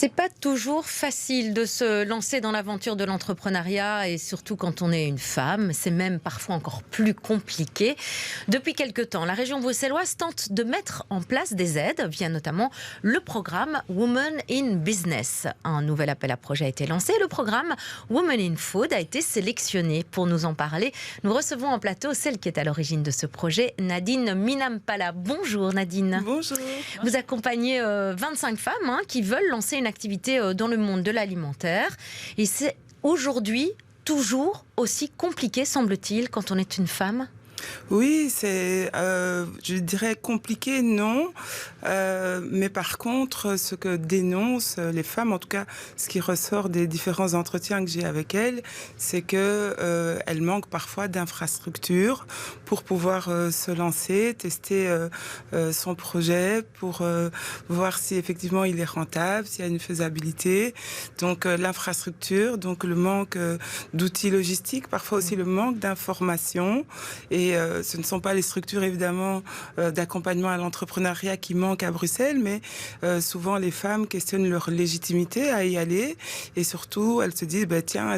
C'est pas toujours facile de se lancer dans l'aventure de l'entrepreneuriat et surtout quand on est une femme. C'est même parfois encore plus compliqué. Depuis quelque temps, la région bruxelloise tente de mettre en place des aides via notamment le programme Women in Business. Un nouvel appel à projet a été lancé. Le programme Women in Food a été sélectionné. Pour nous en parler, nous recevons en plateau celle qui est à l'origine de ce projet, Nadine Minampala. Bonjour Nadine. Bonjour. Vous accompagnez 25 femmes qui veulent lancer une activité dans le monde de l'alimentaire. Et c'est aujourd'hui toujours aussi compliqué, semble-t-il, quand on est une femme? Oui, c'est, je dirais compliqué, non. Mais par contre, ce que dénoncent les femmes, en tout cas, ce qui ressort des différents entretiens que j'ai avec elles, c'est que elles manquent parfois d'infrastructures pour pouvoir se lancer, tester son projet, pour voir si effectivement il est rentable, s'il y a une faisabilité. Donc l'infrastructure, donc le manque d'outils logistiques, parfois aussi le manque d'informations. Et ce ne sont pas les structures évidemment d'accompagnement à l'entrepreneuriat qui manquent à Bruxelles, mais souvent les femmes questionnent leur légitimité à y aller et surtout elles se disent tiens,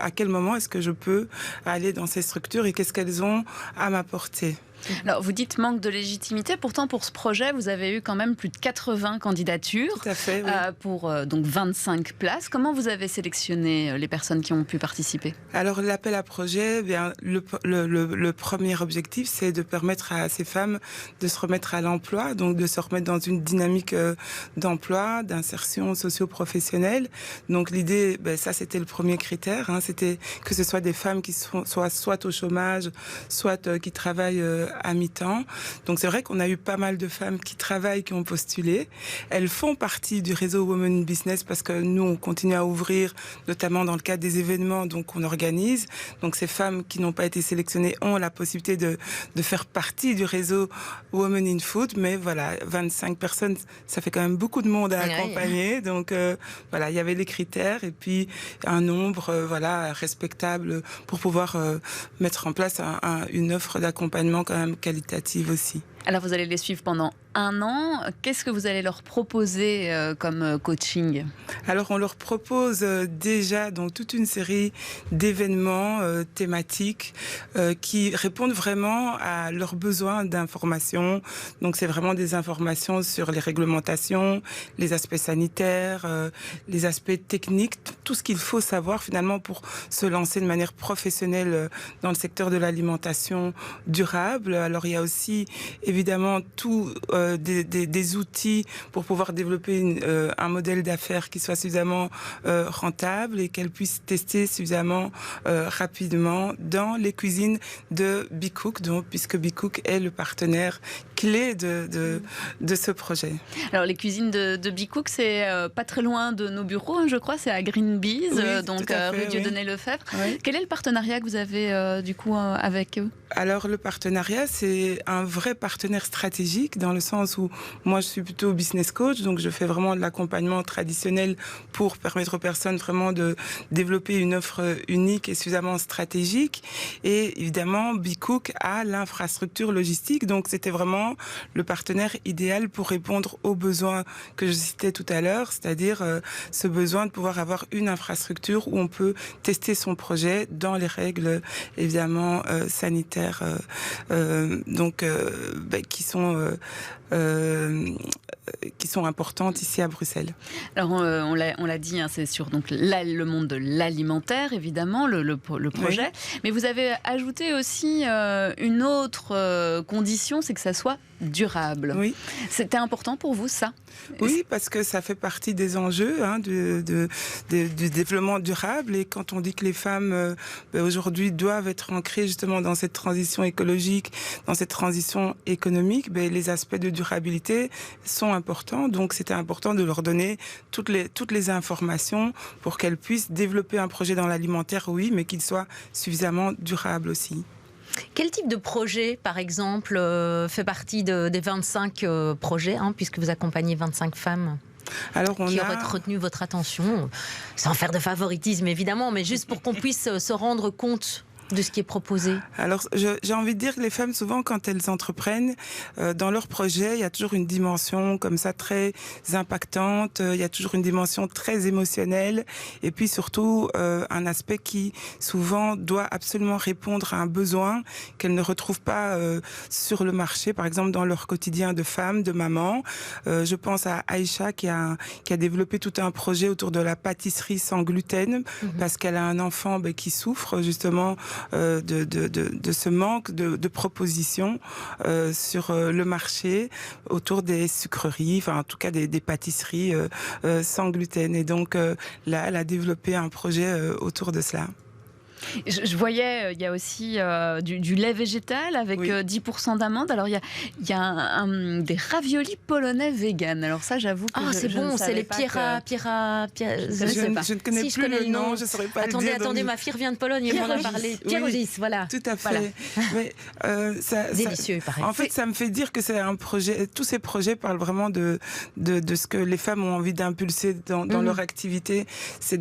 à quel moment est-ce que je peux aller dans ces structures et qu'est-ce qu'elles ont à m'apporter? Alors, vous dites manque de légitimité. Pourtant, pour ce projet, vous avez eu quand même plus de 80 candidatures. Tout à fait, oui. Pour donc 25 places. Comment vous avez sélectionné les personnes qui ont pu participer? Alors, l'appel à projet, le premier objectif, c'est de permettre à ces femmes de se remettre à l'emploi, donc de se remettre dans une dynamique d'emploi, d'insertion socio-professionnelle. Donc, l'idée, ça, c'était le premier critère. C'était que ce soit des femmes qui soient soit au chômage, soit qui travaillent à mi-temps. Donc c'est vrai qu'on a eu pas mal de femmes qui travaillent, qui ont postulé. Elles font partie du réseau Women in Business parce que nous, on continue à ouvrir, notamment dans le cadre des événements donc on organise. Donc ces femmes qui n'ont pas été sélectionnées ont la possibilité de faire partie du réseau Women in Food. Mais voilà, 25 personnes, ça fait quand même beaucoup de monde à accompagner. Donc voilà, il y avait les critères et puis un nombre respectable pour pouvoir mettre en place une offre d'accompagnement quand même qualitative aussi. Alors vous allez les suivre pendant 1 an. Qu'est-ce que vous allez leur proposer comme coaching? Alors on leur propose déjà donc toute une série d'événements thématiques qui répondent vraiment à leurs besoins d'information. Donc c'est vraiment des informations sur les réglementations, les aspects sanitaires, les aspects techniques, tout ce qu'il faut savoir finalement pour se lancer de manière professionnelle dans le secteur de l'alimentation durable. Alors il y a aussi évidemment des outils pour pouvoir développer un modèle d'affaires qui soit suffisamment rentable et qu'elles puissent tester suffisamment rapidement dans les cuisines de BeCook, donc, puisque BeCook est le partenaire clé de ce projet. Alors les cuisines de BeCook, c'est pas très loin de nos bureaux, je crois, c'est à Green Bees, donc rue Dieudonné-Lefebvre. Oui. Quel est le partenariat que vous avez du coup avec eux? Alors le partenariat, c'est un vrai partenaire stratégique dans le sens où moi je suis plutôt business coach, donc je fais vraiment de l'accompagnement traditionnel pour permettre aux personnes vraiment de développer une offre unique et suffisamment stratégique. Et évidemment, BeCook a l'infrastructure logistique, donc c'était vraiment le partenaire idéal pour répondre aux besoins que je citais tout à l'heure, c'est-à-dire ce besoin de pouvoir avoir une infrastructure où on peut tester son projet dans les règles évidemment sanitaires qui sont importantes ici à Bruxelles. Alors on l'a dit, c'est sur donc le monde de l'alimentaire évidemment le projet, oui. Mais vous avez ajouté aussi une autre condition, c'est que ça soit durable. Oui. C'était important pour vous ça? Oui, parce que ça fait partie des enjeux du développement durable. Et quand on dit que les femmes aujourd'hui doivent être ancrées justement dans cette transition écologique, dans cette transition économique, les aspects de durabilité sont importants. Donc c'était important de leur donner toutes les informations pour qu'elles puissent développer un projet dans l'alimentaire, oui, mais qu'il soit suffisamment durable aussi. Quel type de projet, par exemple, fait partie des 25 projets, puisque vous accompagnez 25 femmes qui auraient retenu votre attention, sans faire de favoritisme évidemment, mais juste pour qu'on puisse se rendre compte de ce qui est proposé? Alors, j'ai envie de dire que les femmes, souvent, quand elles entreprennent, dans leur projet, il y a toujours une dimension comme ça très impactante, il y a toujours une dimension très émotionnelle, et puis surtout un aspect qui, souvent, doit absolument répondre à un besoin qu'elles ne retrouvent pas sur le marché, par exemple dans leur quotidien de femme, de maman. Je pense à Aïcha qui a développé tout un projet autour de la pâtisserie sans gluten, parce qu'elle a un enfant qui souffre justement de ce manque de propositions sur le marché autour des sucreries, enfin en tout cas des pâtisseries sans gluten. Et donc là, elle a développé un projet autour de cela. Je voyais, il y a aussi du lait végétal avec 10% d'amandes. Alors, il y a des raviolis polonais vegan. Alors ça, j'avoue que c'est bon, c'est les Pierra... Je ne connais plus le nom, je ne saurais pas le dire. Attendez, ma fille revient de Pologne, elle m'en a parlé. Pierogis, voilà. Tout à fait. Voilà. Mais, délicieux, pareil. En fait, ça me fait dire que c'est un projet, tous ces projets parlent vraiment de ce que les femmes ont envie d'impulser dans leur activité. C'est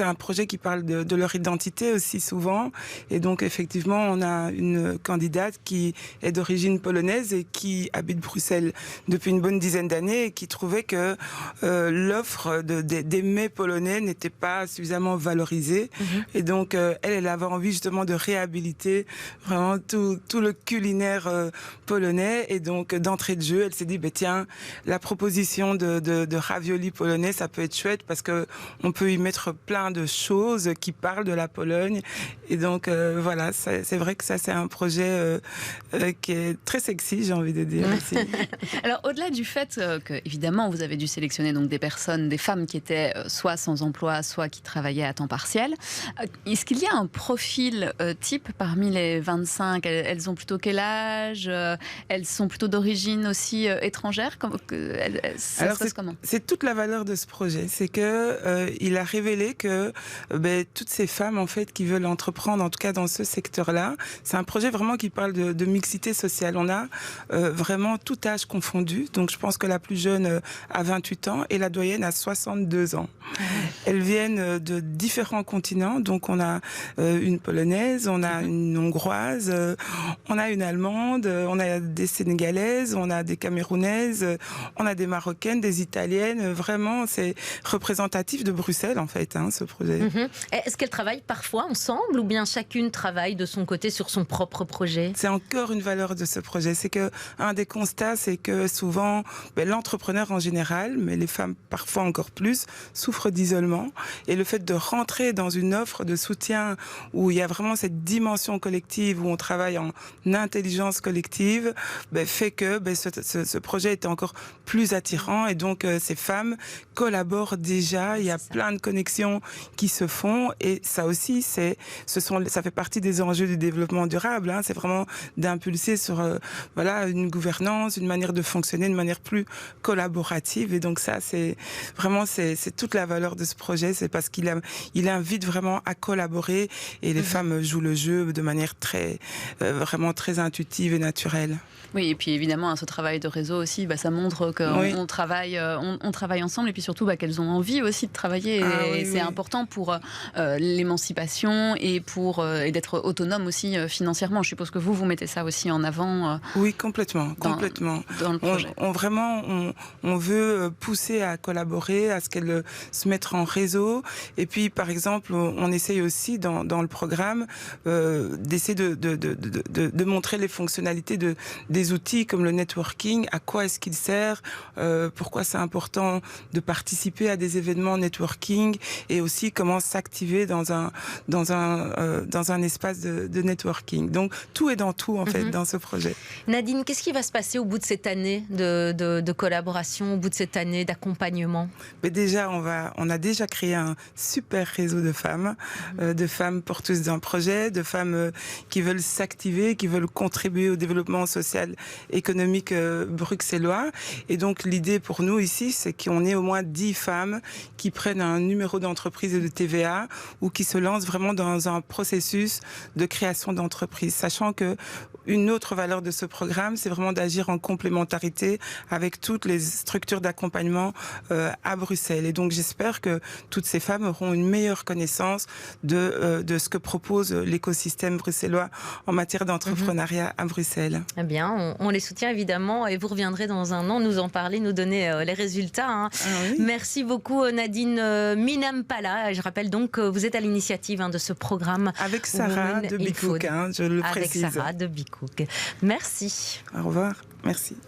un projet qui parle de leur identité aussi souvent, et donc effectivement on a une candidate qui est d'origine polonaise et qui habite Bruxelles depuis une bonne dizaine d'années et qui trouvait que l'offre des mets polonais n'était pas suffisamment valorisée, et donc elle avait envie justement de réhabiliter vraiment tout le culinaire polonais, et donc d'entrée de jeu elle s'est dit tiens, la proposition de raviolis polonais, ça peut être chouette parce que on peut y mettre plein de choses qui parlent de la Pologne. Et donc voilà, c'est vrai que ça c'est un projet qui est très sexy, j'ai envie de dire aussi. Alors au-delà du fait que évidemment vous avez dû sélectionner donc des personnes, des femmes qui étaient soit sans emploi, soit qui travaillaient à temps partiel, est-ce qu'il y a un profil type parmi les 25? Elles ont plutôt quel âge? Elles sont plutôt d'origine aussi étrangère? Ça se passe comment? C'est toute la valeur de ce projet, c'est que il a révélé que toutes ces femmes en fait qui veulent entreprendre, en tout cas dans ce secteur-là, c'est un projet vraiment qui parle de mixité sociale. On a vraiment tout âge confondu, donc je pense que la plus jeune a 28 ans et la doyenne a 62 ans. Elles viennent de différents continents, donc on a une polonaise, on a une hongroise, on a une allemande, on a des sénégalaises, on a des camerounaises, on a des marocaines, des italiennes. Vraiment, c'est représentatif de Bruxelles en fait, ce projet. Est-ce qu'elles travaillent parfois ensemble ou bien chacune travaille de son côté sur son propre projet? C'est encore une valeur de ce projet. C'est que un des constats, c'est que souvent, l'entrepreneur en général, mais les femmes parfois encore plus, souffrent d'isolement. Et le fait de rentrer dans une offre de soutien où il y a vraiment cette dimension collective, où on travaille en intelligence collective, fait que ce projet est encore plus attirant. Et donc, ces femmes collaborent déjà. Il y a plein de connexions qui se font. Et ça aussi, ça fait partie des enjeux du développement durable. C'est vraiment d'impulser sur une gouvernance, une manière de fonctionner, une manière plus collaborative. Et donc ça, c'est toute la valeur de ce projet. C'est parce qu'il invite vraiment à collaborer, et les femmes jouent le jeu de manière vraiment très intuitive et naturelle. Oui, et puis évidemment, ce travail de réseau aussi, ça montre qu'on travaille, on travaille ensemble, et puis surtout qu'elles ont envie aussi de travailler. Et c'est important pour l'émancipation et d'être autonome aussi financièrement. Je suppose que vous mettez ça aussi en avant. Oui, complètement. Dans le projet. On veut pousser à collaborer, à ce qu'elles se mettent en réseau. Et puis, par exemple, on essaye aussi dans le programme d'essayer de montrer les fonctionnalités des outils comme le networking, à quoi est-ce qu'il sert, pourquoi c'est important de participer à des événements networking, et aussi comment s'activer dans un espace de networking. Donc tout est dans tout en fait dans ce projet. Nadine, qu'est-ce qui va se passer au bout de cette année de collaboration, au bout de cette année d'accompagnement? Mais déjà, on a déjà créé un super réseau de femmes porteuses d'un projet, de femmes qui veulent s'activer, qui veulent contribuer au développement social, économique bruxellois. Et donc l'idée pour nous ici, c'est qu'on ait au moins 10 femmes qui prennent un numéro d'entreprise et de TVA, ou qui se lancent vraiment vraiment dans un processus de création d'entreprise, sachant que une autre valeur de ce programme, c'est vraiment d'agir en complémentarité avec toutes les structures d'accompagnement à Bruxelles. Et donc j'espère que toutes ces femmes auront une meilleure connaissance de ce que propose l'écosystème bruxellois en matière d'entrepreneuriat à Bruxelles. Eh bien, on les soutient évidemment et vous reviendrez dans un an nous en parler, nous donner les résultats. Hein. Ah oui. Merci beaucoup Nadine Minampala. Je rappelle donc que vous êtes à l'initiative de ce programme. Avec Sarah de Bicook, je le précise. Avec Sarah de Bicook. Merci. Au revoir. Merci.